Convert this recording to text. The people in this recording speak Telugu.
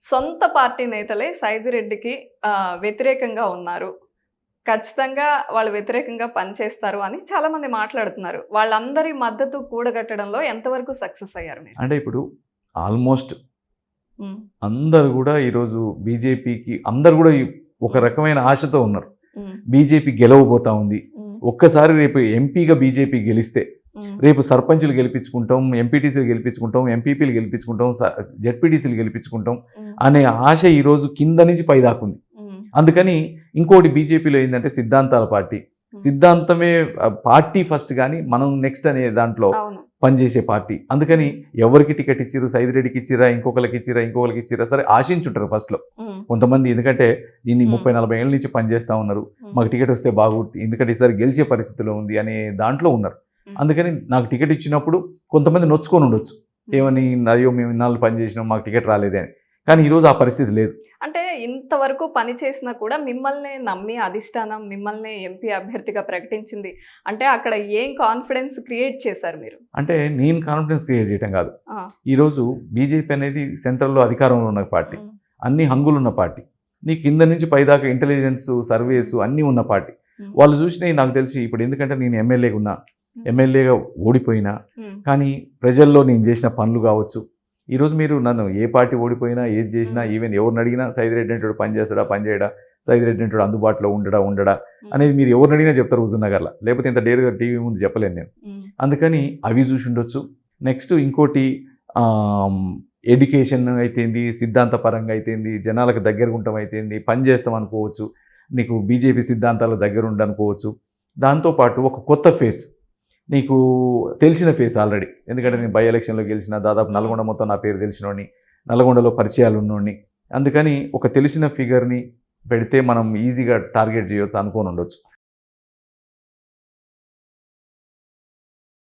సొంత పార్టీ నేతలే సైదిరెడ్డికి వ్యతిరేకంగా ఉన్నారు. ఖచ్చితంగా వాళ్ళు వ్యతిరేకంగా పనిచేస్తారు అని చాలామంది మాట్లాడుతున్నారు. వాళ్ళందరి మద్దతు కూడగట్టడంలో ఎంతవరకు సక్సెస్ అయ్యారు మీరు? అంటే ఇప్పుడు ఆల్మోస్ట్ హ్మ్. అందరూ గూడా ఈరోజు బీజేపీకి అందరూ గూడా ఒక రకమైన ఆశతో ఉన్నారు. హ్మ్. బీజేపీ గెలవబోతా ఉంది. హ్మ్. ఒక్కసారి రేపు ఎంపీగా బీజేపీ గెలిస్తే హ్మ్. రేపు సర్పంచులు గెలిపించుకుంటాం, ఎంపీటీసీలు గెలిపించుకుంటాం, ఎంపీపీలు గెలిపించుకుంటాం, జెడ్పీటీసీలు గెలిపించుకుంటాం హ్మ్. అనే ఆశ ఈరోజు కింద నుంచి పైదాకుంది. హ్మ్. అందుకని ఇంకోటి బీజేపీలో ఏంటంటే సిద్ధాంతాల పార్టీ. సిద్ధాంతమే పార్టీ ఫస్ట్ కానీ మనం నెక్స్ట్ అనే దాంట్లో అవును. పనిచేసే పార్టీ. అందుకని ఎవరికి టికెట్ ఇచ్చిర్రు, సైదిరెడ్డికి ఇచ్చిరా, ఇంకొకరికి ఇచ్చిరా సరే ఆశించుంటారు ఫస్ట్‌లో. హ్మ్. కొంతమంది ఎందుకంటే దీన్ని 30, హ్మ్. 40 ఏళ్ల నుంచి పనిచేస్తా ఉన్నారు. హ్మ్. మాకు టికెట్ వస్తే ఎందుకంటే ఈసారి గెలిచే పరిస్థితిలో ఉంది అనే దాంట్లో ఉన్నారు. హ్మ్. అందుకని నాకు టికెట్ ఇచ్చినప్పుడు కొంతమంది నొచ్చుకొని ఉండొచ్చు. ఏమని అయ్యో మేము ఇన్నాళ్ళు పని చేసినాం మాకు టికెట్ రాలేదే అని. కానీ ఈరోజు ఆ పరిస్థితి లేదు. అంటే ఇంతవరకు పని చేసినా కూడా మిమ్మల్నే నమ్మి అధిష్టానం మిమ్మల్నే ఎంపీ అభ్యర్థిగా ప్రకటించింది. అంటే అక్కడ ఏం కాన్ఫిడెన్స్ క్రియేట్ చేశారు మీరు? అంటే నేను కాన్ఫిడెన్స్ క్రియేట్ చేయటం కాదు. ఆ! ఈరోజు బీజేపీ అనేది సెంట్రల్‌లో అధికారంలో ఉన్న పార్టీ. హ్మ్. అన్ని హంగులున్న పార్టీ. నీ కింద నుంచి పైదాకా ఇంటెలిజెన్స్, సర్వేస్ అన్నీ ఉన్న పార్టీ. హ్మ్. వాళ్ళు చూసినయి నాకు తెలిసి ఇప్పుడు ఎందుకంటే నేను ఎమ్మెల్యేగా ఉన్నా. ఎమ్మెల్యేగా ఓడిపోయినా. హ్మ్. కానీ ప్రజల్లో నేను చేసిన పనులు కావచ్చు. ఈరోజు మీరు నన్ను ఏ పార్టీ ఓడిపోయినా, ఏది చేసినా హ్మ్. ఈవెన్ ఎవరిని అడిగినా సైదిరెడ్డి అంటాడు పని చేస్తాడా, పని చేయడా, సైదిరెడ్డి అంటాడు అందుబాటులో ఉండడా హ్మ్. అనేది మీరు ఎవరిని అడిగినా చెప్తారు హుజూర్‌నగర్‌లో. లేకపోతే ఇంత డేర్‌గా టీవీ ముందు చెప్పలేను నేను. హ్మ్. అందుకని అవి చూసి ఉండొచ్చు. నెక్స్ట్ ఇంకోటి ఆహ్, ఎడ్యుకేషన్ అయితేంది, సిద్ధాంతపరంగా అయితేంది, జనాలకు దగ్గరగా ఉండటం అయితేంది, పని చేస్తాం అనుకోవచ్చు. నీకు బీజేపీ సిద్ధాంతాలకు దగ్గరుండనుకోవచ్చు. దాంతో పాటు ఒక కొత్త ఫేస్. నీకు తెలిసిన ఫేస్ ఆల్రెడీ. ఎందుకంటే నేను బై ఎలక్షన్‌లో గెలిచిన దాదాపు నల్గొండ మొత్తం నా పేరు తెలిసినోడిని. నల్గొండలో పరిచయాలున్నోడిని. అందుకని ఒక తెలిసిన ఫిగర్‌ని పెడితే మనం ఈజీగా టార్గెట్ చేయొచ్చు అనుకోనుండొచ్చు.